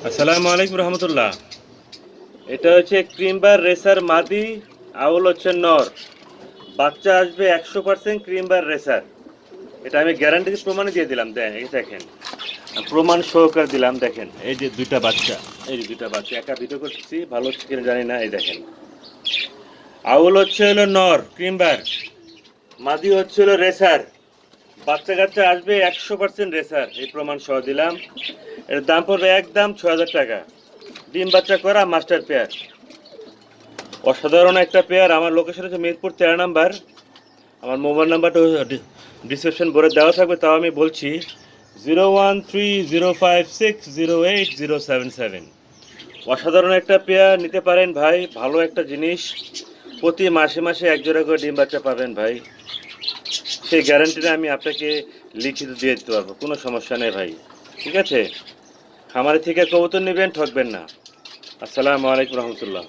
আসসালামু আলাইকুম রহমতুল্লাহ। এটা হচ্ছে ক্রিমবার রেসার মাদি, আউল হচ্ছে নর। বাচ্চা আসবে 100% ক্রিমবার রেসার। এটা আমি গ্যারান্টি প্রমাণে দিয়ে দিলাম। এই দেখেন, প্রমাণ সহকারে দিলাম। দেখেন এই যে দুইটা বাচ্চা, এই যে দুইটা বাচ্চা একা ভিডিও করতেছি, ভালো হচ্ছে কিনা জানি না। এই দেখেন, আউল হচ্ছে হলো নর ক্রিমবার, মাদি হচ্ছে হলো রেসার। বাচ্চা কাচ্চা আসবে 100% রেসার, এই প্রমাণ সহ দিলাম। এর দাম পড়বে একদম 6000 টাকা। ডিম বাচ্চা করা মাস্টার পেয়ার, অসাধারণ একটা পেয়ার। আমার লোকেশন হচ্ছে মিরপুর 13 নাম্বার। আমার মোবাইল নাম্বারটা ডিসক্রিপশন বোর্ডে দেওয়া থাকবে, তাও আমি বলছি 013056080077। অসাধারণ একটা পেয়ার, নিতে পারেন ভাই, ভালো একটা জিনিস। প্রতি মাসে মাসে এক জোড়া করে ডিম বাচ্চা পাবেন ভাই, সেই গ্যারান্টিটা আমি আপনাকে লিখিত দিয়ে দিতে পারবো, কোনো সমস্যা নেই ভাই। ঠিক আছে, খামারি থেকে কবুতর নেবেন, ঠকবেন না। আসসালামু আলাইকুম রহমতুল্লাহ।